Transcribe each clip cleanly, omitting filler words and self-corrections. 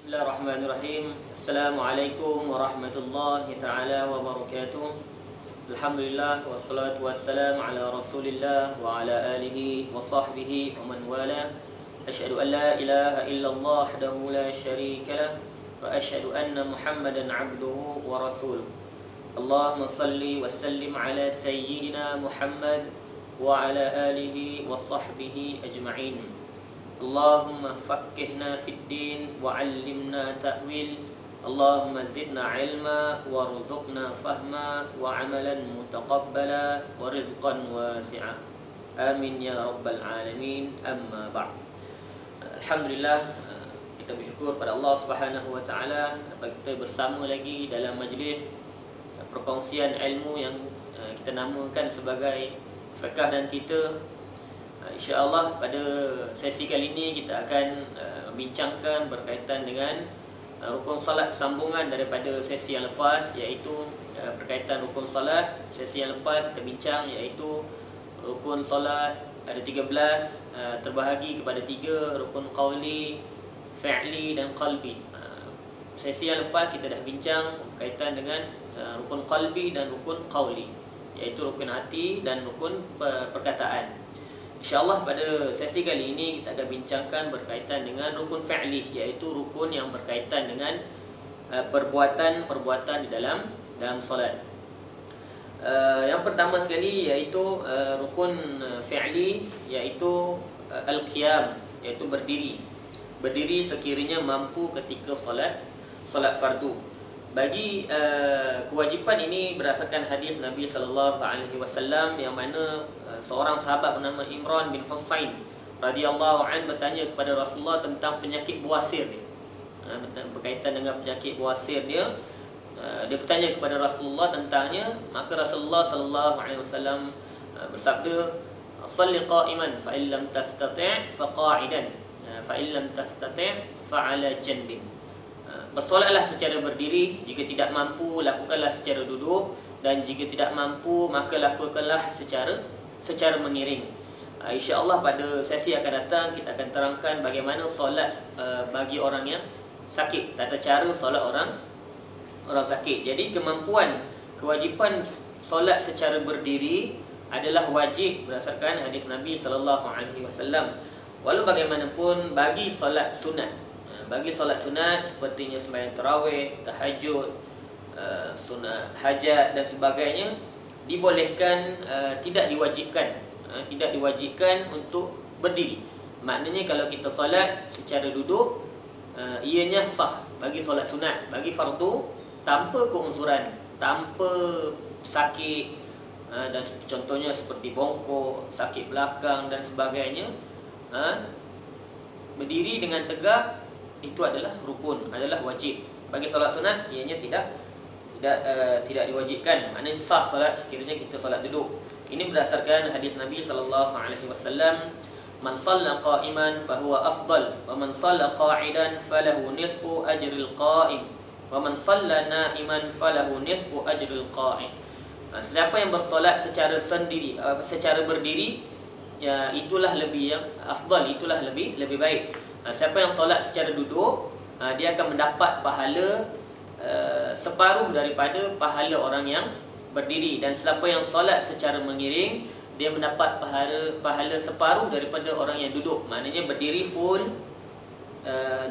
Bismillahirrahmanirrahim. Assalamualaikum warahmatullahi taala wabarakatuh. Alhamdulillah wassalatu wassalamu ala Rasulillah wa ala alihi wa sahbihi wa man wala. Asyhadu an la ilaha illallah wahdahu la syarika lah wa asyhadu anna Muhammadan abduhu wa rasuluh. Allahumma salli wa sallim ala sayyidina Muhammad wa ala alihi wa sahbihi ajma'in. Allahumma faqqihna fid din wa 'allimna ta'wil. Allahumma zidna ilma warzuqna fahma wa 'amalan mutaqabbala wa rizqan wasi'a. Amin ya rabbal alamin. Amma ba'd. Alhamdulillah, kita bersyukur pada Allah Subhanahu wa taala dapat kita bersama lagi dalam majlis perkongsian ilmu yang kita namakan sebagai Fiqh dan Kita. InsyaAllah pada sesi kali ini kita akan membincangkan berkaitan dengan rukun salat sambungan daripada sesi yang lepas, iaitu berkaitan rukun salat. Sesi yang lepas kita bincang iaitu rukun salat ada 13, terbahagi kepada 3, rukun qawli, fi'li dan qalbi. Sesi yang lepas kita dah bincang berkaitan dengan rukun qalbi dan rukun qawli, iaitu rukun hati dan rukun perkataan. InsyaAllah pada sesi kali ini kita akan bincangkan berkaitan dengan rukun fi'li, iaitu rukun yang berkaitan dengan perbuatan-perbuatan di dalam solat. Yang pertama sekali iaitu rukun fi'li, iaitu al-qiyam, iaitu berdiri. Berdiri sekiranya mampu ketika solat fardu. Bagi kewajipan ini berdasarkan hadis Nabi sallallahu alaihi wasallam, yang mana seorang sahabat bernama Imran bin Husain radhiyallahu an bertanya kepada Rasulullah tentang penyakit buasir dia. Berkaitan dengan penyakit buasir dia, dia bertanya kepada Rasulullah tentangnya. Maka Rasulullah sallallahu alaihi wasallam bersabda, "Shalli qa'iman fa in lam tastati' fa qa'idan fa in lam tastati' fa 'ala janbin." Bersolatlah secara berdiri, jika tidak mampu lakukanlah secara duduk, dan jika tidak mampu maka lakukanlah secara mengiring. InsyaAllah pada sesi akan datang kita akan terangkan bagaimana solat bagi orang yang sakit, tata cara solat orang sakit. Jadi kewajipan solat secara berdiri adalah wajib berdasarkan hadis Nabi sallallahu alaihi wasallam. Walau bagaimanapun bagi solat sunat, sepertinya sembahyang tarawih, tahajud, sunat hajat dan sebagainya, dibolehkan, tidak diwajibkan untuk berdiri. Maknanya kalau kita solat secara duduk, ianya sah bagi solat sunat, bagi fardu, tanpa keunsuran, tanpa sakit, dan contohnya seperti bongkok, sakit belakang dan sebagainya. Berdiri dengan tegak itu adalah rukun, adalah wajib. Bagi solat sunat ianya tidak diwajibkan. Maknanya sah solat sekiranya kita solat duduk. Ini berdasarkan hadis Nabi sallallahu alaihi wasallam, "Man shalla qa'iman fahuwa afdal, wa man shalla qa'idan falahu nisfu ajril qa'im, wa man shalla na'iman falahu nisfu ajril qa'im." Siapa yang bersolat secara berdiri, ya itulah lebih yang afdal, itulah lebih baik. Siapa yang solat secara duduk, dia akan mendapat pahala separuh daripada pahala orang yang berdiri. Dan siapa yang solat secara mengiring, dia mendapat pahala separuh daripada orang yang duduk. Maknanya berdiri full,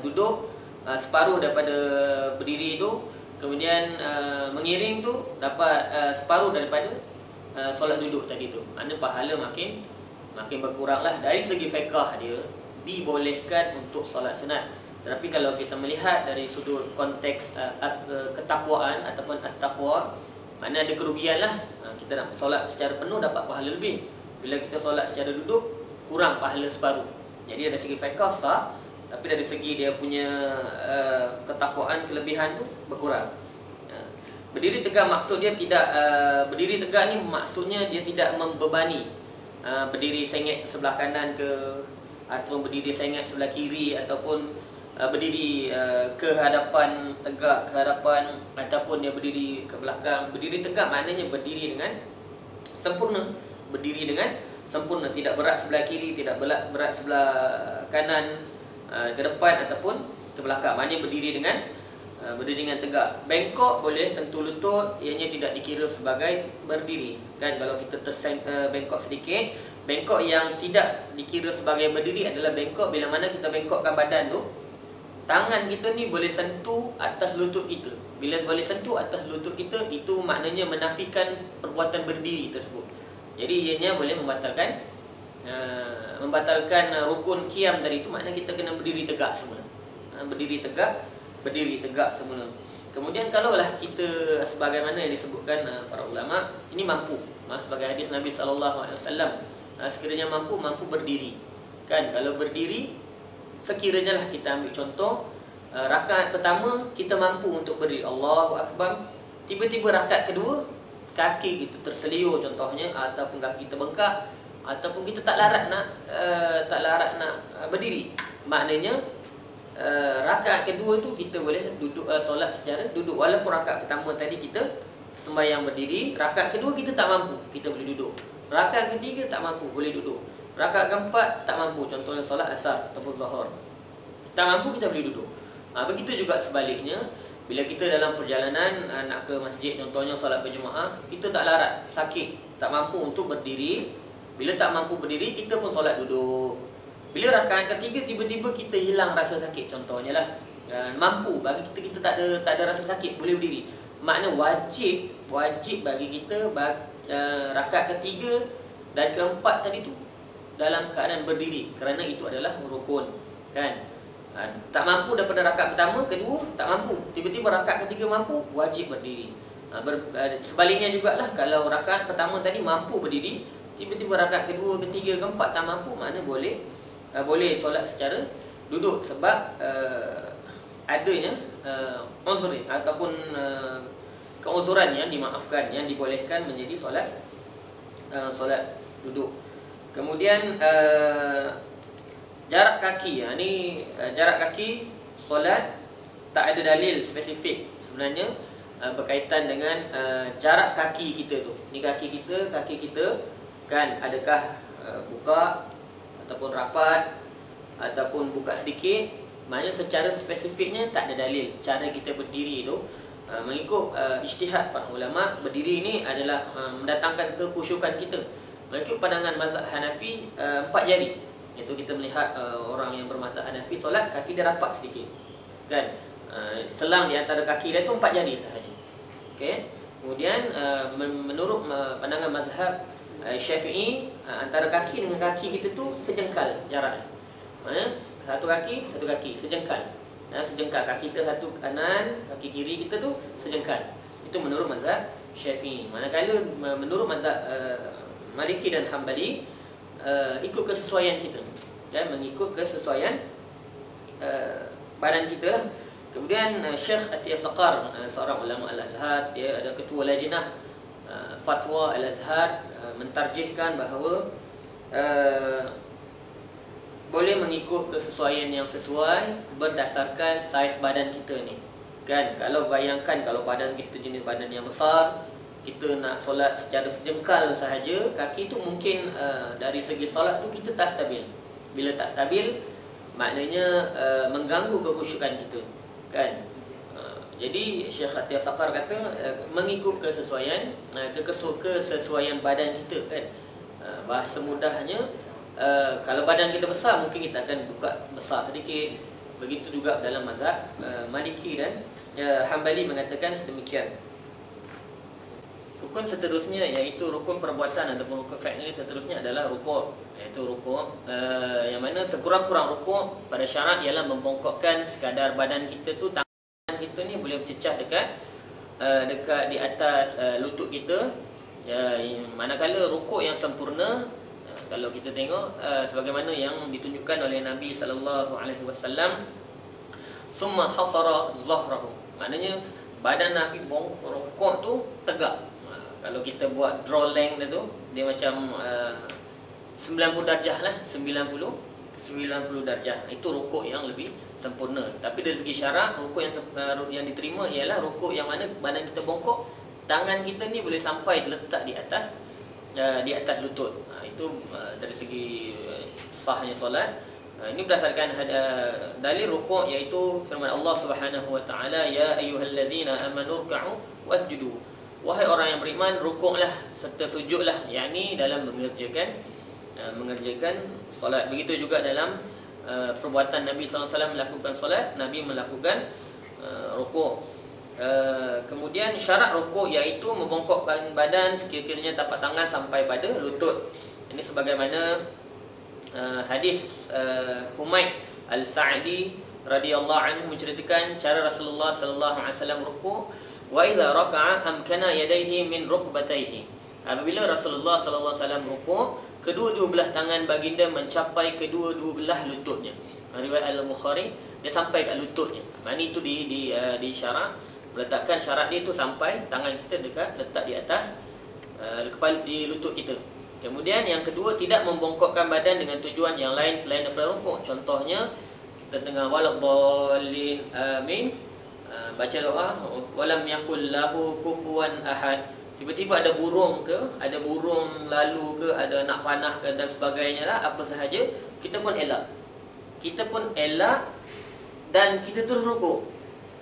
duduk separuh daripada berdiri itu, kemudian mengiring tu dapat separuh daripada solat duduk tadi tu. Maknanya pahala makin berkuranglah. Dari segi fiqh dia dibolehkan untuk solat sunat. Tetapi kalau kita melihat dari sudut konteks ketakwaan ataupun at-taqwa, maknanya ada kerugian lah. Kita nak solat secara penuh dapat pahala lebih, bila kita solat secara duduk kurang pahala separuh. Jadi dari segi fiqh sah, tapi dari segi dia punya ketakwaan, kelebihan tu berkurang. Berdiri tegak maksudnya tidak, berdiri tegak ni maksudnya dia tidak membebani. Berdiri sengit sebelah kanan ataupun berdiri sengit sebelah kiri, ataupun berdiri ke hadapan, tegak ke hadapan, ataupun dia berdiri ke belakang. Berdiri tegak maknanya berdiri dengan sempurna, tidak berat sebelah kiri, tidak berat sebelah kanan, ke depan ataupun terbelakang. Maknanya berdiri dengan tegak. Bengkok boleh sentuh lutut, ianya tidak dikira sebagai berdiri. Kan kalau kita bengkok sedikit, bengkok yang tidak dikira sebagai berdiri adalah bengkok bila mana kita bengkokkan badan tu, tangan kita ni boleh sentuh atas lutut kita. Bila boleh sentuh atas lutut kita, itu maknanya menafikan perbuatan berdiri tersebut. Jadi ianya boleh membatalkan rukun qiyam tadi itu. Maknanya kita kena berdiri tegak semula. Berdiri tegak semula. Kemudian kalaulah kita sebagaimana yang disebutkan para ulama, ini mampu, sebagai hadis Nabi SAW, sekiranya mampu berdiri. Kan kalau berdiri, sekiranya lah kita ambil contoh, rakaat pertama kita mampu untuk berdiri, Allahu Akbar. Tiba-tiba rakaat kedua, kaki kita terseliur contohnya, ataupun kaki terbengkak, ataupun kita tak larat nak berdiri. Maknanya rakaat kedua tu kita boleh duduk, solat secara duduk. Walaupun rakaat pertama tadi kita sembahyang berdiri, rakaat kedua kita tak mampu, kita boleh duduk. Rakaat ketiga tak mampu, boleh duduk. Rakaat keempat tak mampu, contohnya solat asar ataupun zuhur, tak mampu, kita boleh duduk. Begitu juga sebaliknya, bila kita dalam perjalanan nak ke masjid, contohnya solat berjemaah, kita tak larat, sakit, tak mampu untuk berdiri. Bila tak mampu berdiri, kita pun solat duduk. Bila rakaat ketiga tiba-tiba kita hilang rasa sakit, contohnya lah, mampu bagi kita tak ada rasa sakit, boleh berdiri. Makna wajib bagi kita rakaat ketiga dan keempat tadi tu dalam keadaan berdiri, kerana itu adalah rukun. Kan? Tak mampu daripada rakaat pertama, kedua tak mampu, tiba-tiba rakaat ketiga mampu, wajib berdiri. Sebaliknya jugalah, kalau rakaat pertama tadi mampu berdiri, tiba-tiba rakaat kedua, ketiga, keempat tak mampu, makna boleh solat secara duduk, sebab adanya uzur ataupun keuzuran yang dimaafkan, yang dibolehkan menjadi solat duduk. Kemudian jarak kaki, jarak kaki solat tak ada dalil spesifik sebenarnya berkaitan dengan jarak kaki kita tu. Ni kaki kita kan, adakah buka ataupun rapat ataupun buka sedikit. Maknanya secara spesifiknya tak ada dalil. Cara kita berdiri tu mengikut ijtihad para ulama, berdiri ini adalah mendatangkan kekhusyukan kita. Mengikut pandangan mazhab Hanafi, 4 jari. Iaitu kita melihat orang yang bermazhab Hanafi solat, kaki dia rapat sedikit. Kan? Selang di antara kaki dia tu 4 jari sahaja. Okey. Kemudian menurut pandangan mazhab Syafi'i, antara kaki dengan kaki kita tu sejengkal jarak. Satu kaki sejengkal. Sejengkal kaki kita satu kanan, kaki kiri kita tu sejengkal. Itu menurut mazhab Syafi'i. Manakala menurut mazhab Maliki dan Hambali, ikut kesesuaian kita, dan mengikut kesesuaian badan kita lah. Kemudian Syekh Atiyah Saqar, seorang ulama Al-Azhar, dia ada ketua lajnah fatwa Al-Azhar, mentarjihkan bahawa boleh mengikut kesesuaian yang sesuai berdasarkan saiz badan kita ni. Kan, kalau bayangkan kalau badan kita jenis badan yang besar, kita nak solat secara sejengkal sahaja, kaki tu mungkin dari segi solat tu kita tak stabil. Bila tak stabil, maknanya mengganggu kekhusyukan kita. Kan? Jadi Syekh Atiyah Saqar kata mengikut kesesuaian kesesuaian badan kita. Kan? Bahasa mudahnya, kalau badan kita besar, mungkin kita akan buka besar sedikit. Begitu juga dalam mazhab Maliki dan Hambali mengatakan sedemikian. Rukun seterusnya, iaitu rukun perbuatan ataupun rukun fi'li seterusnya adalah rukuk. Iaitu rukuk yang mana sekurang-kurang rukuk pada syarat ialah membongkokkan sekadar badan kita tu, tangan kita ni boleh bercecah dekat di atas lutut kita. Manakala rukuk yang sempurna, kalau kita tengok sebagaimana yang ditunjukkan oleh Nabi SAW, summa hasara zahrahu, maknanya badan Nabi rukuk tu tegak. Kalau kita buat draw length dia tu, dia macam 90 darjah lah, 90 darjah. Itu rukuk yang lebih sempurna. Tapi dari segi syarat, rukuk yang diterima ialah rukuk yang mana badan kita bongkok, tangan kita ni boleh sampai terletak di atas lutut. Itu dari segi sahnya solat. Ini berdasarkan dalil rukuk, iaitu firman Allah Subhanahu wa taala, ya ayyuhallazina amanu ruk'u wasjudu. Wahai orang yang beriman, rukuklah serta sujudlah, yakni dalam mengerjakan solat. Begitu juga dalam perbuatan Nabi sallallahu alaihi wasallam melakukan solat, Nabi melakukan rukuk. Kemudian syarat rukuk iaitu membongkokkan badan sekiranya tapak tangan sampai pada lutut. Ini sebagaimana hadis Humaid Al-Sa'di radhiyallahu anhu menceritakan cara Rasulullah sallallahu alaihi wasallam rukuk. Wa idza raka'a amkana yadayhi min rukbatayhi. Apabila Rasulullah sallallahu alaihi wasallam rukuk, kedua-dua belah tangan baginda mencapai kedua-dua belah lututnya. Riwayat Al-Bukhari, dia sampai kat lututnya. Maknanya itu di syarat, meletakkan syarat dia itu sampai tangan kita letak di atas kepala, di lutut kita. Kemudian yang kedua, tidak membongkokkan badan dengan tujuan yang lain selain daripada rukuk. Contohnya kita tengah waladhdallin amin, baca doa walam yakul lahu kufuwan ahad, tiba-tiba ada burung ke, ada burung lalu ke, ada nak panah ke dan sebagainya lah, apa sahaja, kita pun elak. Dan kita terus rukuk.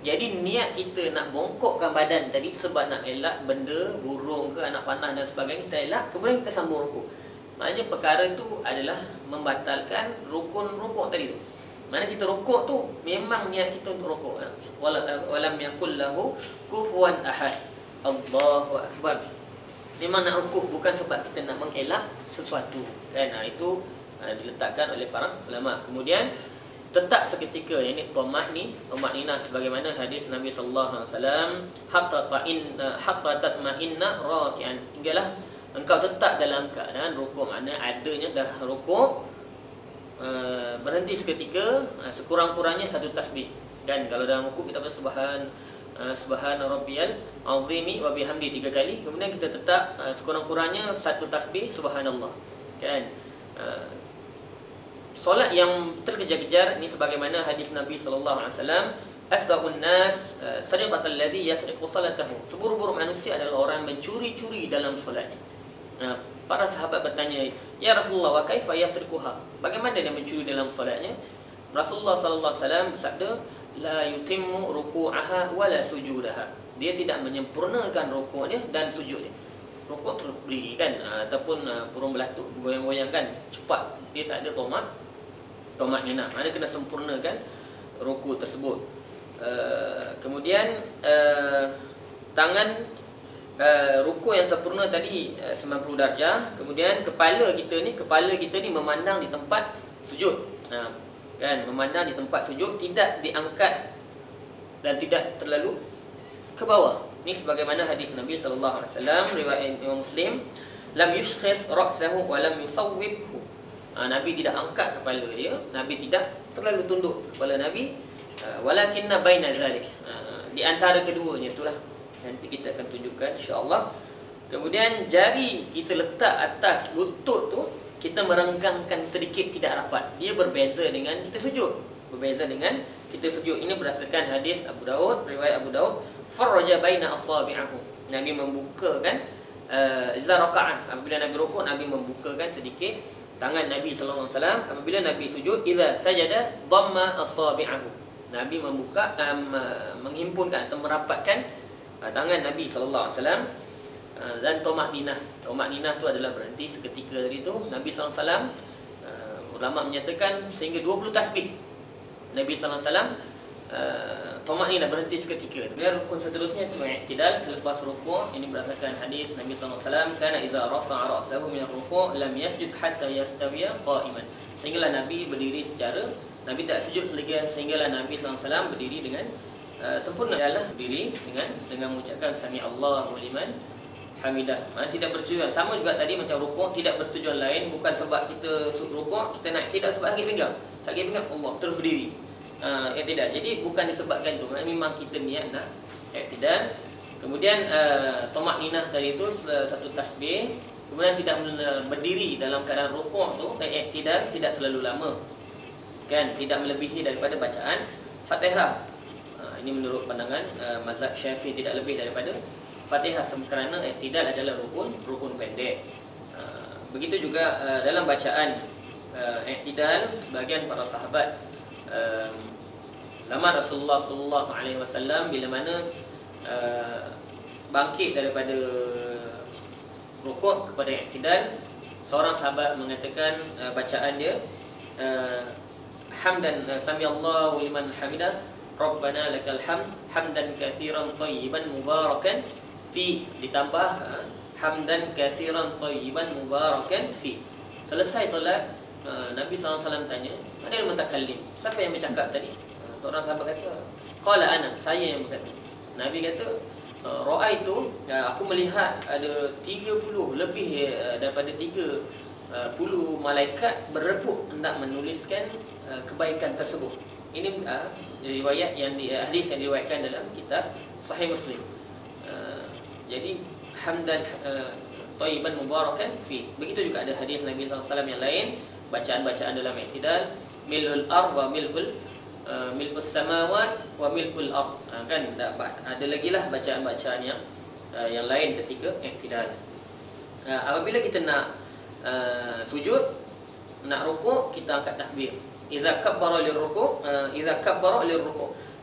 Jadi niat kita nak bongkokkan badan tadi sebab nak elak benda, burung ke, anak panah dan sebagainya, kita elak, kemudian kita sambung rukuk. Maknanya perkara itu adalah membatalkan rukun rukuk tadi tu. Mana kita rukuk tu memang niat kita untuk rukuk. Walam yakul lahu kufuwan ahad. Allahu akbar. Memang nak rukuk bukan sebab kita nak mengelak sesuatu. Kan? Itu diletakkan oleh para ulama. Kemudian tetap seketika, ini tamakninah sebagaimana hadis Nabi sallallahu alaihi wasallam, hatta tatma'inna raki'an, hinggalah engkau tetap dalam keadaan rukuk. Maknanya adanya dah rukuk, berhenti seketika, sekurang-kurangnya satu tasbih. Dan kalau dalam rukuk kita baca subhana rabbiyal azimi wa bihamdi 3 kali, kemudian kita tetap sekurang-kurangnya satu tasbih subhanallah. Kan? Solat yang terkejar-kejar ini sebagaimana hadis Nabi sallallahu alaihi wasallam, asra'un nas sariqatal ladzi yasriqu salatahu. Seburuk-buruk manusia adalah orang yang mencuri-curi dalam solatnya. Para sahabat bertanya, ya Rasulullah, wa kaifa yasriquha? Bagaimana dia mencuri dalam solatnya? Rasulullah sallallahu alaihi wasallam bersabda, la yutimmu ruku'aha wa la sujudaha. Dia tidak menyempurnakan rukuknya dan sujudnya. Rukuk terus berdiri kan, ataupun kurung belatuk, goyang-goyang kan, cepat. Dia tak ada tomakninah. Mana kena sempurnakan rukuk tersebut. Kemudian tangan, rukuk yang sempurna tadi 90 darjah. Kemudian kepala kita ni memandang di tempat sujud. Kan, memandang di tempat sujud, tidak diangkat dan tidak terlalu ke bawah. Ini sebagaimana hadis Nabi sallallahu alaihi wasallam riwayat Imam Muslim, lam yushkhis ra'sahu wa lam yusawwibhu. Nabi tidak angkat kepala dia, Nabi tidak terlalu tunduk kepala Nabi, walakinna baina zalik, di antara keduanya itulah. Nanti kita akan tunjukkan insya-Allah. Kemudian jari kita letak atas lutut tu, kita merenggangkan sedikit, tidak rapat. Dia berbeza dengan kita sujud. Ini berdasarkan hadis Abu Daud, riwayat Abu Daud, farraja baina asabi'ahu. Nabi membukakan idza raka'ah, apabila Nabi rukuk, Nabi membukakan sedikit tangan Nabi sallallahu alaihi wasallam. Apabila Nabi sujud, idza sajada dhamma asabi'ahu. Nabi membuka, menghimpunkan atau merapatkan tangan Nabi sallallahu alaihi wasallam. Dan tamakninah tu adalah berhenti seketika tadi tu. Nabi sallallahu alaihi wasallam, ulama menyatakan sehingga 20 tasbih Nabi sallallahu alaihi wasallam tamakninah, berhenti seketika. Kemudian rukun seterusnya itu i'tidal selepas rukuk. Ini berdasarkan hadis Nabi sallallahu alaihi wasallam, kana idza rafa'a ra'sahu min ar-ruku' lam yasjud hatta yastawiya qa'iman. Sehinggalah Nabi berdiri Nabi tak sujud sehinggalah Nabi sallallahu alaihi wasallam berdiri dengan sempurna. Adalah berdiri dengan mengucapkan sami Allahu liman hamidah. Tidak bertujuan, sama juga tadi macam rukuk, tidak bertujuan lain, bukan sebab kita rukuk kita nak tidak sebab sakit pinggang Allah terus berdiri. I'tidal. Jadi bukan disebabkan tu, memang kita niat nak i'tidal. Kemudian tamakninah tadi tu satu tasbih. Kemudian tidak berdiri dalam keadaan rukuk tu, i'tidal tidak terlalu lama. Kan, tidak melebihi daripada bacaan Fatihah. Ini menurut pandangan mazhab Syafi'i, tidak lebih daripada Fatihah, kerana i'tidal adalah rukun pendek. Begitu juga dalam bacaan i'tidal sebahagian para sahabat lama Rasulullah sallallahu alaihi wasallam bila mana bangkit daripada rukuk kepada i'tidal, seorang sahabat mengatakan bacaan dia hamdan samiallahu liman hamidah rabbana lakal hamd hamdan katsiran tayyiban mubarakan fi, ditambah hamdan katsiran tayyiban mubarakan fi. Selesai solat, Nabi SAW tanya, mana yang mutakallim? Siapa yang bercakap tadi? Seorang sahabat kata, qala ana, saya yang berkata. Nabi kata, ra'aitu, aku melihat ada 30 lebih daripada 30 malaikat berebut hendak menuliskan kebaikan tersebut. Ini riwayat yang hadis yang diriwayatkan dalam kitab Sahih Muslim. Jadi hamdan thayyiban mubarakan fi. Begitu juga ada hadis Nabi SAW yang lain, bacaan-bacaan dalam i'tidal, milul ard wa milul samawat wa milul ard. Kan ada lagi lah bacaan-bacaan yang lain ketika i'tidal. Apabila kita nak sujud, nak rukuk, kita angkat takbir. Idza kabbara lirruku',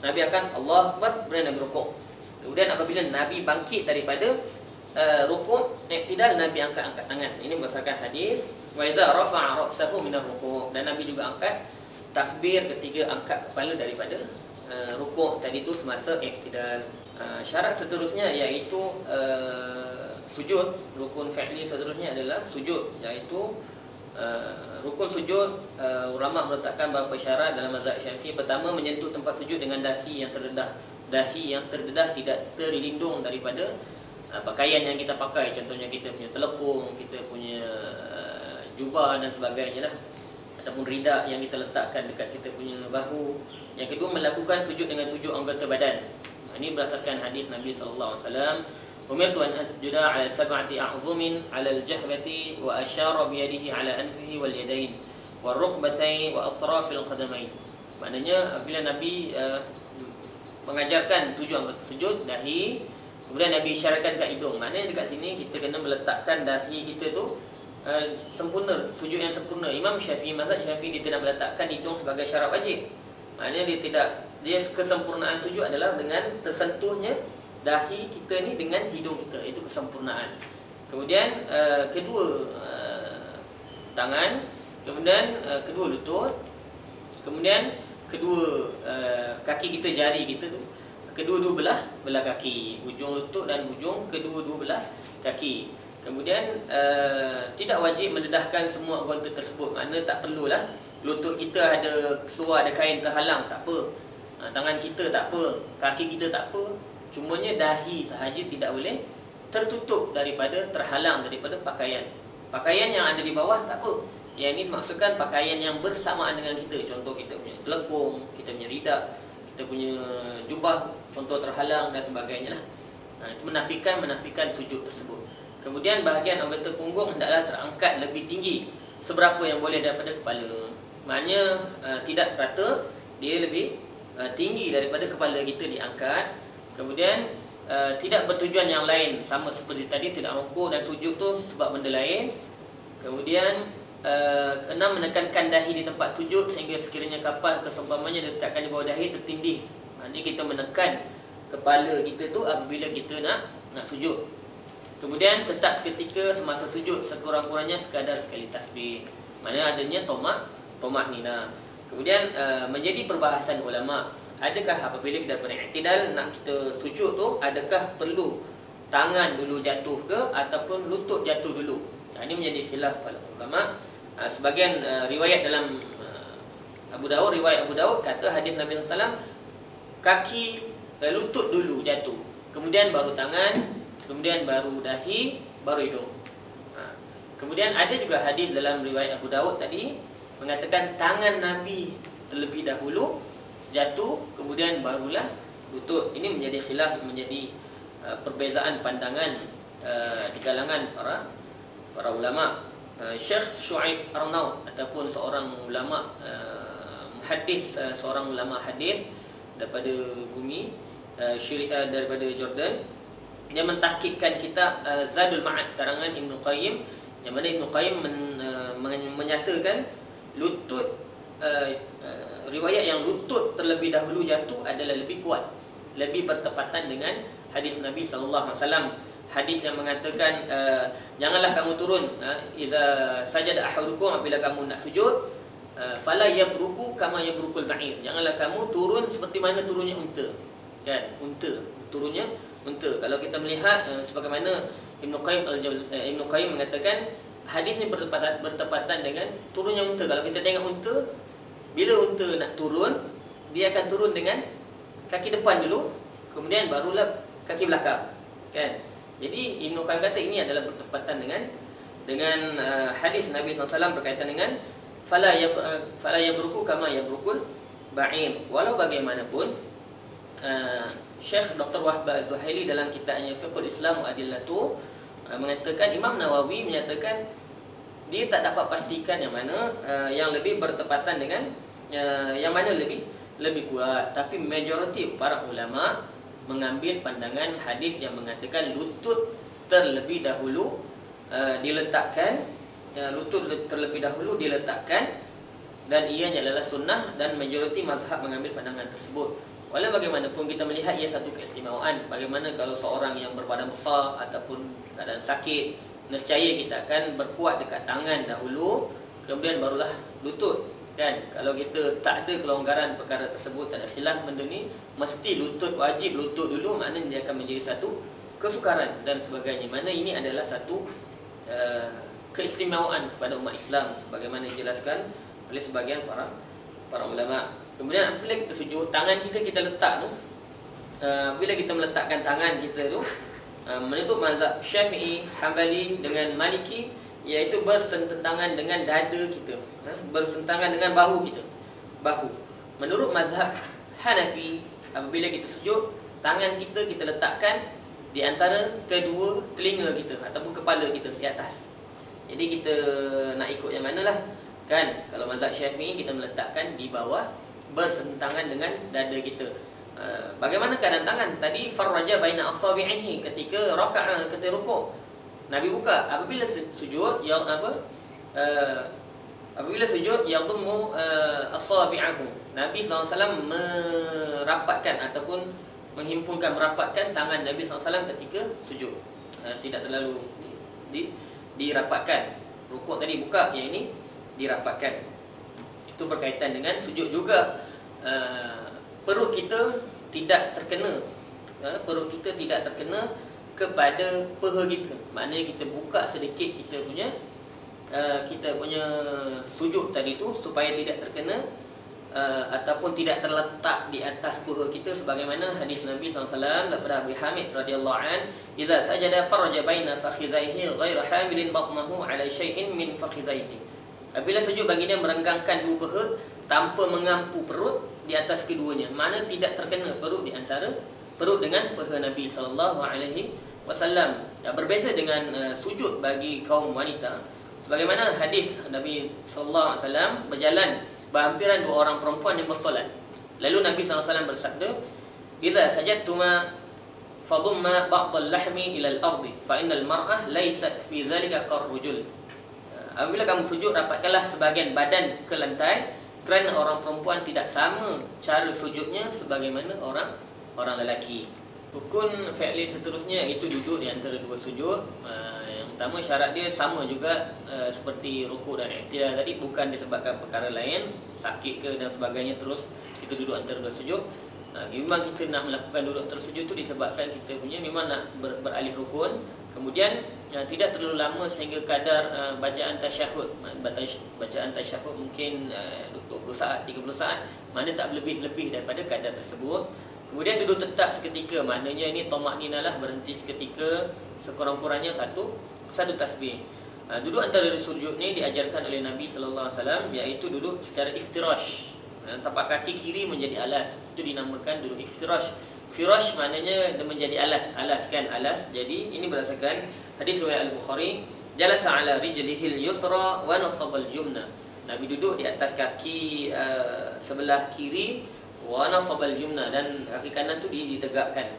Nabi akan Allahu Akbar, kemudian Nabi rukuk. Kemudian apabila Nabi bangkit daripada rukuk i'tidal, Nabi angkat tangan. Ini berdasarkan hadis. Wa idza rafa'a ra'sahu minar ruku', dan Nabi juga angkat takbir ketika angkat kepala daripada rukuk tadi tu semasa i'tidal. Syarat seterusnya iaitu sujud. Rukun fi'li seterusnya adalah sujud, iaitu rukun sujud. Ulama meletakkan beberapa syarat dalam mazhab Syafi'i. Pertama, menyentuh tempat sujud dengan dahi yang terdedah. Dahi yang terdedah tidak terlindung daripada pakaian yang kita pakai. Contohnya kita punya telepung, kita punya jubah dan sebagainya lah, ataupun rida yang kita letakkan dekat kita punya bahu. Yang kedua, melakukan sujud dengan 7 anggota badan. Ini berdasarkan hadis Nabi SAW. Umirtu an asjuda ala 7 a'zumin ala al-jahbati wa asyara biyadihi ala anfihi wal yadain wal rukbatain wa atrafil qadamain. Maknanya apabila Nabi mengajarkan 7 anggota sujud, dahi, kemudian Nabi isyaratkan kat hidung. Maknanya dekat sini kita kena meletakkan dahi kita tu sempurna, sujud yang sempurna. Imam Syafi'i, mazhab Syafi'i, dia tidak meletakkan hidung sebagai syarat wajib. Maknanya dia kesempurnaan sujud adalah dengan tersentuhnya dahi kita ni dengan hidung kita. Itu kesempurnaan. Kemudian kedua tangan, kemudian kedua lutut, kemudian kedua kaki kita, jari kita tu, kedua-dua belah kaki, ujung lutut dan ujung kedua-dua belah kaki. Kemudian tidak wajib mendedahkan semua anggota tersebut. Maknanya tak perlulah lutut kita ada keluar, ada kain terhalang, tak apa. Tangan kita tak apa, kaki kita tak apa. Cumanya dahi sahaja tidak boleh tertutup daripada, terhalang daripada pakaian. Pakaian yang ada di bawah tak apa. Yang ini maksudkan pakaian yang bersamaan dengan kita. Contoh kita punya telepung, kita punya ridak, kita punya jubah, contoh terhalang dan sebagainya lah. Itu menafikan sujud tersebut. Kemudian bahagian anggota punggung hendaklah terangkat lebih tinggi seberapa yang boleh daripada kepala. Maknanya tidak rata, dia lebih tinggi daripada kepala kita diangkat. Kemudian tidak bertujuan yang lain, sama seperti tadi, tidak rukuk dan sujud tu sebab benda lain. Kemudian keenam, menekankan dahi di tempat sujud sehingga sekiranya kapas atau seumpamanya diletakkan di bawah dahi tertindih. Maknanya kita menekan kepala kita tu apabila kita nak sujud. Kemudian tetap seketika semasa sujud, sekurang-kurangnya sekadar sekali tasbih. Maknanya adanya tomak nina. Kemudian menjadi perbahasan ulama, adakah apabila kita i'tidal nak kita sujud tu, adakah perlu tangan dulu jatuh ke ataupun lutut jatuh dulu? Ini menjadi khilaf para ulama. Sebagian riwayat dalam riwayat Abu Daud kata hadis Nabi SAW, kaki lutut dulu jatuh, kemudian baru tangan, kemudian baru dahi, baru hidung. Kemudian ada juga hadis dalam riwayat Abu Daud tadi mengatakan tangan Nabi terlebih dahulu jatuh, kemudian barulah lutut. Ini menjadi khilaf, menjadi perbezaan pandangan di kalangan para ulama. Syekh Shu'aib Arnaud ataupun seorang ulama muhaddis, seorang ulama hadis daripada bumi Syria, daripada Jordan, dia mentahqiqkan kitab Zadul Ma'ad karangan Ibnu Qayyim, yang mana Ibnu Qayyim menyatakan lutut riwayat yang lutut terlebih dahulu jatuh adalah lebih kuat, lebih bertepatan dengan hadis Nabi sallallahu alaihi wasallam. Hadis yang mengatakan janganlah kamu turun iza sajada ahadukum, apabila kamu nak sujud, fala yabruku kama yabrukul ba'ir, janganlah kamu turun seperti mana turunnya unta. Kan, unta, turunnya unta. Kalau kita melihat sebagaimana Ibnu Qayyim mengatakan hadis ni bertepatan dengan turunnya unta. Kalau kita tengok unta, bila unta nak turun, dia akan turun dengan kaki depan dulu, kemudian barulah kaki belakang. Kan? Jadi Ibnu Qayyim kata ini adalah bertepatan dengan hadis Nabi SAW berkaitan dengan fala yabruku kama yabrukul ba'ir. Walau bagaimanapun, Syekh Dr. Wahbah Az-Zuhaili dalam kitabnya Fiqhul Islam wa Adillatu mengatakan, Imam Nawawi menyatakan dia tak dapat pastikan yang mana yang lebih bertepatan dengan yang mana lebih kuat, tapi majoriti para ulama mengambil pandangan hadis yang mengatakan lutut terlebih dahulu diletakkan, dan ianya adalah sunnah, dan majoriti mazhab mengambil pandangan tersebut. Walau bagaimanapun kita melihat ia satu keistimewaan. Bagaimana kalau seorang yang berbadan besar ataupun keadaan sakit, nescaya kita akan berkuat dekat tangan dahulu, kemudian barulah lutut. Kan, kalau kita tak ada kelonggaran perkara tersebut, tak ada khilaf benda ni, mesti lutut, wajib lutut dulu, maknanya dia akan menjadi satu kesukaran dan sebagainya. Mana ini adalah satu keistimewaan kepada umat Islam sebagaimana dijelaskan oleh sebagian para ulama. Kemudian apabila kita sujud, tangan kita letak tu, bila kita meletakkan tangan kita tu, menurut mazhab Syafi'i, Hambali dengan Maliki, iaitu bersentangan dengan dada kita, bersentangan dengan bahu kita, bahu. Menurut mazhab Hanafi, apabila kita sujud, tangan kita letakkan di antara kedua telinga kita ataupun kepala kita di atas. Jadi kita nak ikut yang manalah, kan? Kalau mazhab Syafi'i, kita meletakkan di bawah, bersentangan dengan dada kita. Bagaimana keadaan tangan? Tadi farraja baina asabi'ihi, ketika rakaat, ketika rukuk, Nabi buka. Apabila sujud, yang apa? Apabila sujud, yadhummu asabi'ahu. Nabi SAW merapatkan ataupun menghimpunkan, merapatkan tangan Nabi SAW ketika sujud. Tidak terlalu dirapatkan. Rukuk tadi buka, yang ini dirapatkan. Itu berkaitan dengan sujud juga. Perut kita tidak terkena, perut kita tidak terkena kepada peha kita. Maknanya kita buka sedikit kita punya sujud tadi tu supaya tidak terkena ataupun tidak terletak di atas peha kita, sebagaimana hadis Nabi SAW daripada Abu Hamid radhiyallahu an, "Idza sajada faraja baina fakhidhaihi ghairu hamilin batnahu ala syai'in min fakhidhaihi." Apabila sujud, baginda merenggangkan dua peha tanpa mengampu perut di atas keduanya. Mana tidak terkena perut di antara perut dengan peha Nabi SAW. Berbeza dengan sujud bagi kaum wanita. Sebagaimana hadis Nabi SAW, berjalan berhampiran dua orang perempuan yang bersolat. Lalu Nabi SAW bersabda, "Idza sajadtuma fadumma ba'dal lahmi ila al-ardi fa innal mar'ah laysat fi dhalika karrujul." Apabila kamu sujud, rapatkanlah sebahagian badan ke lantai, kerana orang perempuan tidak sama cara sujudnya sebagaimana orang lelaki. Rukun fi'li seterusnya iaitu duduk di antara dua sujud. Yang pertama, syarat dia sama juga seperti rukuk dan i'tidal tadi, bukan disebabkan perkara lain, sakit ke dan sebagainya, terus kita duduk antara dua sujud. Memang kita nak melakukan duduk antara sujud tu disebabkan kita punya memang nak beralih rukun. Kemudian tidak terlalu lama sehingga kadar bacaan tasyahud. Bacaan tasyahud mungkin 20 saat, 30 saat, mana tak lebih daripada kadar tersebut. Kemudian duduk tetap seketika, maknanya ini tamakninah lah, berhenti seketika, sekurang-kurangnya satu tasbih. Duduk antara sujud ni diajarkan oleh Nabi sallallahu alaihi wasallam, iaitu duduk secara iftirash. Tapak kaki kiri menjadi alas, itu dinamakan duduk iftirash. Firash maknanya menjadi alas, kan, alas. Jadi ini berdasarkan hadis riwayat Al-Bukhari, jalasa ala rijlihil yusra wa nasabal yumna. Nabi duduk di atas kaki sebelah kiri, wa nasabal yumna, dan kaki kanan tu ditegakkan.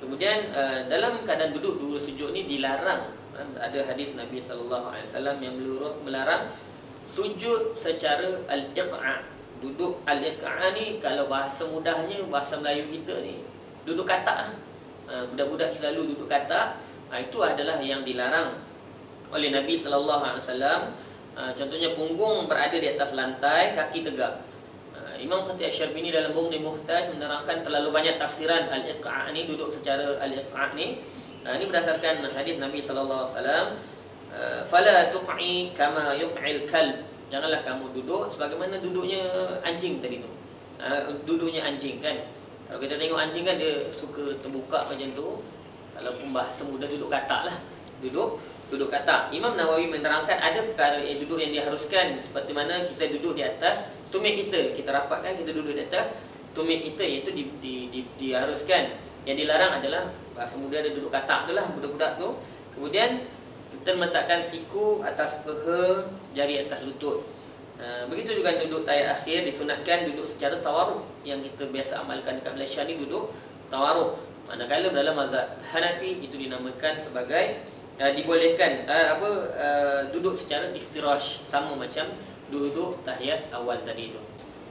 Kemudian dalam keadaan duduk dua sujud ni dilarang. Ada hadis Nabi sallallahu alaihi wasallam yang melarang sujud secara al-iqa'. Duduk al-iqa' ni kalau bahasa mudahnya, bahasa Melayu kita ni, duduk katak. Budak-budak selalu duduk katak. Itu adalah yang dilarang oleh Nabi sallallahu alaihi wasallam. Contohnya punggung berada di atas lantai, kaki tegak. Imam Khatib Asy-Syarbini dalam Mughni Muhtaj menerangkan terlalu banyak tafsiran al-iqa' ni, duduk secara al-iqa' ni. Ini berdasarkan hadis Nabi sallallahu alaihi wasallam, fala tuq'i kama yuq'il kalb. Janganlah kamu duduk sebagaimana duduknya anjing tadi tu. Duduknya anjing kan. Kalau kita tengok anjing kan dia suka terbuka macam tu. Kalau pun bahasa mudah, duduk katak lah. Duduk katak. Imam Nawawi menerangkan ada perkara duduk yang diharuskan, seperti mana kita duduk di atas tumit kita. Kita rapatkan, kita duduk di atas tumit kita, iaitu diharuskan. Yang dilarang adalah bahasa mudah dia duduk katak tu lah, budak-budak tu. Kemudian kita meletakkan siku atas peha, jari atas lutut. Begitu juga duduk tahiyat akhir disunatkan duduk secara tawarruk. Yang kita biasa amalkan dekat Malaysia ni duduk tawarruk. Manakala dalam mazhab Hanafi itu dinamakan sebagai dibolehkan duduk secara iftirash, sama macam duduk tahiyat awal tadi itu.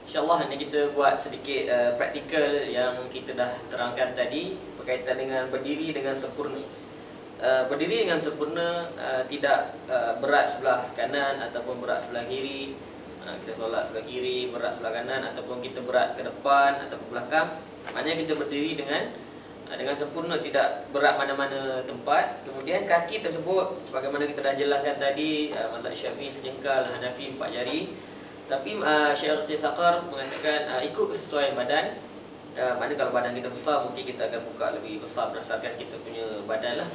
InsyaAllah nanti kita buat sedikit praktikal yang kita dah terangkan tadi berkaitan dengan berdiri dengan sempurna. Berdiri dengan sempurna, tidak berat sebelah kanan ataupun berat sebelah kiri. Kita solat sebelah kiri, berat sebelah kanan, ataupun kita berat ke depan ataupun belakang. Maknanya kita berdiri dengan sempurna, tidak berat mana-mana tempat. Kemudian kaki tersebut sebagaimana kita dah jelaskan tadi, mazhab Syafi'i sejengkal, Hanafi 4 jari. Tapi Syekh Tisaqar mengatakan ikut kesesuaian badan. Mana kalau badan kita besar, mungkin kita akan buka lebih besar berdasarkan kita punya badan lah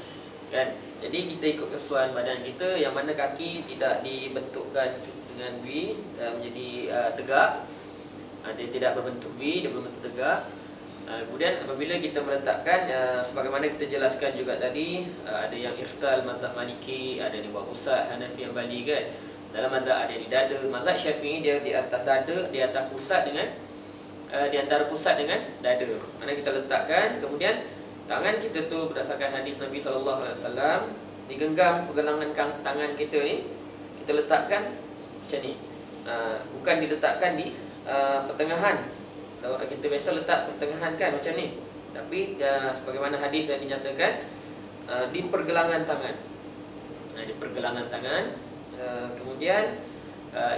kan. Jadi kita ikut kesesuaian badan kita, yang mana kaki tidak dibentukkan dengan V, menjadi tegak. Dia tidak berbentuk V, dia berbentuk tegak. Kemudian apabila kita meletakkan, sebagaimana kita jelaskan juga tadi, ada yang irsal mazhab Maliki, ada di bawah pusat Hanafi yang Bali kan. Dalam mazhab ada di dada. Mazhab Syafi'i dia di atas dada, di atas pusat dengan di antara pusat dengan dada. Mana kita letakkan, kemudian tangan kita tu berdasarkan hadis Nabi sallallahu alaihi wasallam, digenggam pergelangan tangan kita ni, kita letakkan macam ni. Bukan diletakkan di pertengahan. Kalau kita biasa letak pertengahan kan macam ni. Tapi sebagaimana hadis yang dinyatakan di pergelangan tangan. Di pergelangan tangan. Kemudian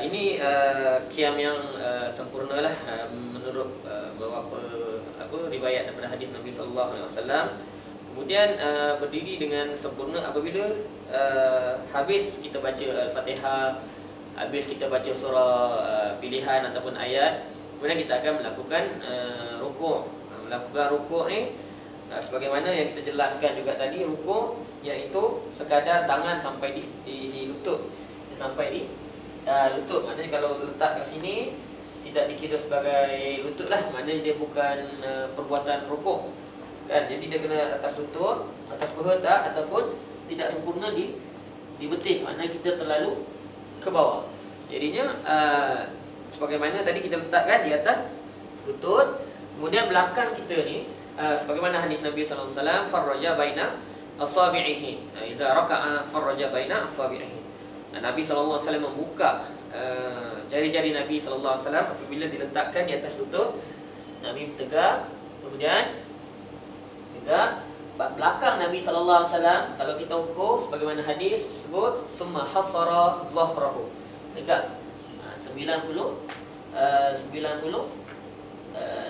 ini qiyam yang sempurna lah menurut beberapa riwayat daripada hadis Nabi sallallahu alaihi wasallam. Kemudian berdiri dengan sempurna apabila habis kita baca Al-Fatihah, habis kita baca surah pilihan ataupun ayat, kemudian kita akan melakukan rukuk. Melakukan rukuk ni sebagaimana yang kita jelaskan juga tadi, rukuk iaitu sekadar tangan sampai di lutut. Sampai di lutut. Maknanya kalau letak kat sini tidak dikira sebagai lutut lah. Maknanya dia bukan perbuatan rukuk kan. Jadi dia kena atas lutut, atas paha tak, ataupun tidak sempurna di betis. Maknanya kita terlalu ke bawah. Jadinya sebagaimana tadi kita letakkan di atas lutut. Kemudian belakang kita ni sebagaimana hadis Nabi sallallahu alaihi wasallam, farraja baina asabi'ihi. Iza raka'a farraja baina asabi'ihi. Nabi sallallahu alaihi wasallam membuka jari-jari Nabi sallallahu alaihi wasallam apabila diletakkan di atas lutut. Nabi tegak, kemudian tegak belakang Nabi sallallahu alaihi wasallam. Kalau kita ukur sebagaimana hadis sebut, summa hasara zahrahu. Tegak 90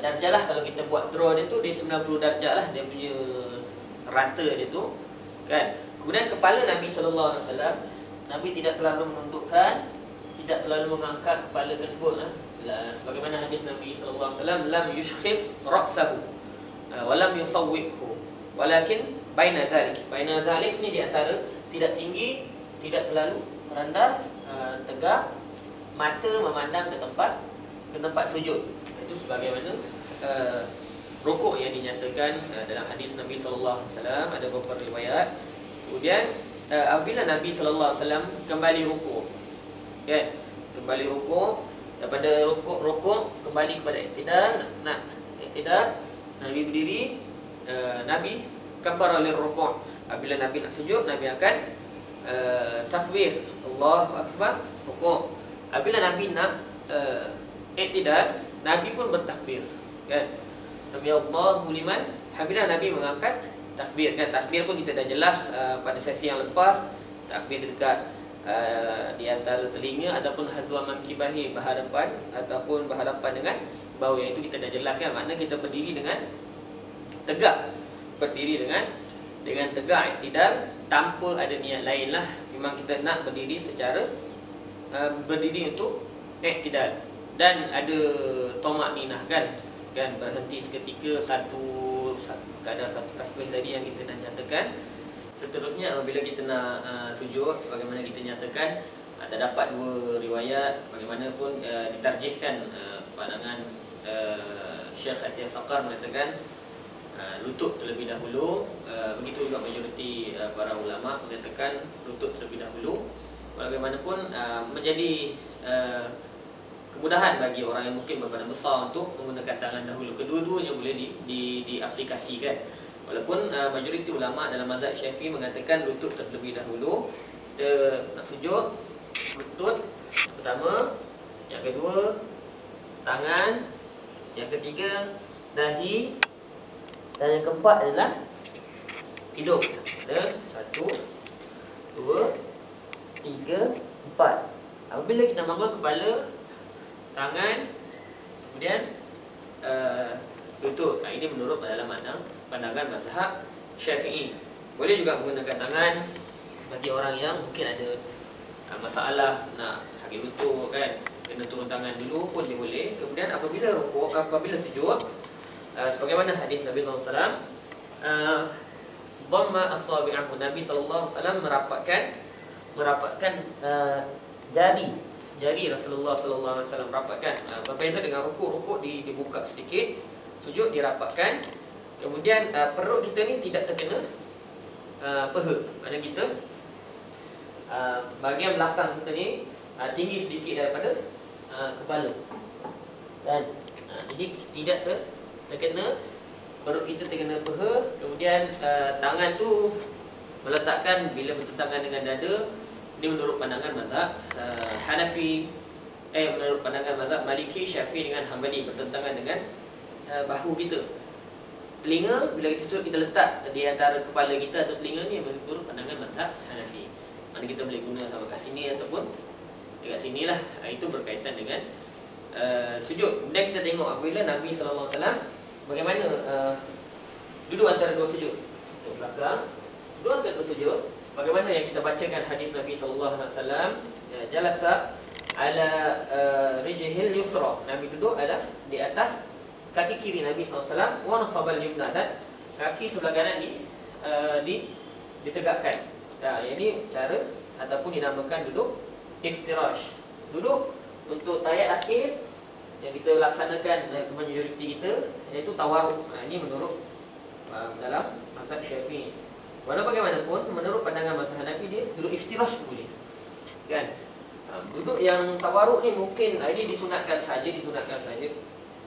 darjah lah. Kalau kita buat draw dia tu, dia 90 darjah lah dia punya rata dia tu kan. Kemudian kepala Nabi sallallahu alaihi wasallam, Nabi tidak terlalu menundukkan, tidak terlalu mengangkat kepala tersebut sebagaimana hadis Nabi sallallahu alaihi wasallam, lam yushkhis ra'sahu wa lam yusawwibhu walakin baina zalik. Baina zalik ni di antara tidak tinggi, tidak terlalu rendah, tegak, mata memandang ke tempat sujud. Itu sebagaimana rukuk yang dinyatakan dalam hadis Nabi sallallahu alaihi wasallam. Ada beberapa riwayat. Kemudian apabila Nabi sallallahu alaihi wasallam kembali rukuk, kan, kembali rukuk, daripada rukuk kembali kepada iktidal. Nabi berdiri, Nabi kabbara lirrukuk. Apabila Nabi nak sujud, Nabi akan takbir, Allahu akbar, rukuk. Apabila Nabi nak i'tidal, Nabi pun bertakbir, kan? Sami'allahu liman hamidah, Nabi mengangkat takbir, kan? Takbir pun kita dah jelas pada sesi yang lepas. Takbir dekat di antara telinga ataupun hazwa mankibahi, berhadapan ataupun berhadapan dengan bahu. Yang itu kita dah jelaskan, makna kita berdiri dengan tegak, berdiri dengan tegak i'tidal tanpa ada niat lain lah. Memang kita nak berdiri secara berdiri untuk i'tidal, dan ada tamakninah, kan berhenti seketika, kadar satu tasbih tadi yang kita dah nyatakan. Seterusnya apabila kita nak sujud, sebagaimana kita nyatakan, terdapat dua riwayat, bagaimanapun ditarjihkan pandangan Syekh Atiyah Saqar mengatakan lutut terlebih dahulu. Begitu juga majoriti para ulama mengatakan lutut terlebih dahulu. Bagaimanapun menjadi kemudahan bagi orang yang mungkin berbadan besar untuk menggunakan tangan dahulu. Kedua-duanya boleh diaplikasikan. Walaupun majoriti ulama dalam mazhab Syafi'i mengatakan lutut terlebih dahulu. Kita nak sujud, lutut yang pertama, yang kedua tangan, yang ketiga dahi, dan yang keempat adalah hidung. Ada 1, 2, 3, 4. Apabila kita bangun kepala, tangan, kemudian lutut. Ini menurut dalam pandangan mazhab Syafi'i. Boleh juga menggunakan tangan bagi orang yang mungkin ada masalah nak sakit lutut, kan, kena turun tangan dulu pun dia boleh. Kemudian apabila rukuk, apabila sujud, sebagaimana hadis Nabi SAW, dhamma as-sabi'ahu, Nabi SAW merapatkan jari Rasulullah SAW, rapatkan. Berbeza dengan rukuk dibuka sedikit, sujud dirapatkan. Kemudian perut kita ni tidak terkena peha. Maksudnya kita bahagian belakang kita ni tinggi sedikit daripada kepala, kan? Jadi tidak terkena, perut kita terkena peha. Kemudian tangan tu meletakkan bila bertentangan dengan dada. Ini menurut pandangan mazhab Hanafi, menurut pandangan mazhab Maliki, Syafi'i dengan Hanbali, bertentangan dengan bahu kita. Telinga bila kita sujud, kita letak di antara kepala kita atau telinga ni, menurut pandangan mazhab Hanafi. Mana kita boleh guna sama kat sini ataupun dekat sini lah. Itu berkaitan dengan sujud. Kemudian kita tengok apabila Nabi SAW bagaimana duduk antara dua sujud. Untuk belakang, duduk antara dua sujud. Bagaimana yang kita bacakan hadis Nabi SAW, jalasa ala rijhil yusra. Nabi duduk ada di atas kaki kiri Nabi SAW, wa nasabal yumna, dan kaki sebelah kanan ditegakkan. Ini cara ataupun dinamakan duduk iftirash. Duduk untuk tayat akhir yang kita laksanakan majoriti kita, iaitu tawarruk. Ini menurut dalam mazhab Syafi'i. Walau bagaimanapun, menurut pandangan mazhab Hanafi, dia duduk iftirash boleh, kan? Duduk yang tawarruk ni mungkin ini disunatkan saja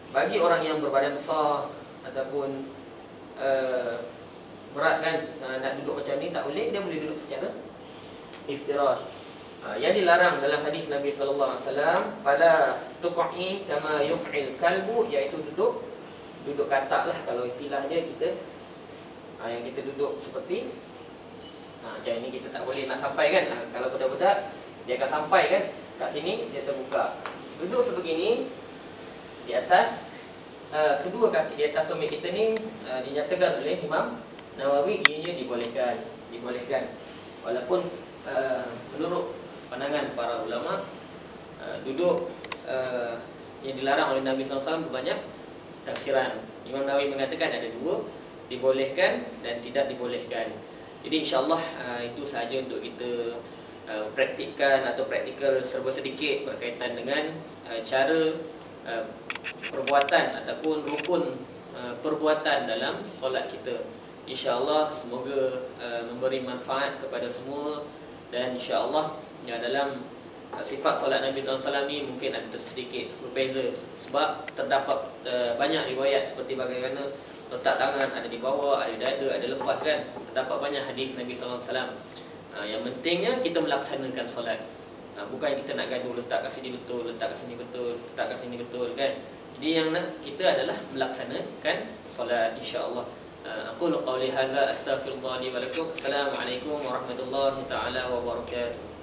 bagi orang yang berbadan besar ataupun berat, kan, nak duduk macam ni tak boleh. Dia boleh duduk secara iftirash. Yang dilarang dalam hadis Nabi SAW, pada tuq'i kama yuq'il kalbu, iaitu duduk katak lah kalau istilah dia kita. Yang kita duduk seperti macam ini, kita tak boleh nak sampai, kan. Kalau budak-budak dia akan sampai, kan, kat sini dia terbuka. Duduk sebegini di atas kedua kaki di atas tumit kita ni, dinyatakan oleh Imam Nawawi ianya dibolehkan. Walaupun menurut pandangan para ulama, duduk yang dilarang oleh Nabi SAW berbanyak tafsiran. Imam Nawawi mengatakan ada dua, dibolehkan dan tidak dibolehkan. Jadi insyaAllah itu sahaja untuk kita praktikkan atau praktikal serba sedikit berkaitan dengan cara perbuatan ataupun rukun perbuatan dalam solat kita. InsyaAllah semoga memberi manfaat kepada semua. Dan insyaAllah dalam sifat solat Nabi SAW ni mungkin ada sedikit berbeza, sebab terdapat banyak riwayat seperti bagaimana letak tangan ada di bawah, ada dada, ada lepas, kan. Terdapat banyak hadis Nabi SAW. Yang pentingnya kita melaksanakan solat. Bukan kita nak gaduh, letak kat sini betul, letak kat sini betul, letak kat sini betul kan. Jadi yang kita adalah melaksanakan solat, insya-Allah. Aqulu qawli hadza astaghfirullah li wa lakum. Assalamualaikum warahmatullahi taala wabarakatuh.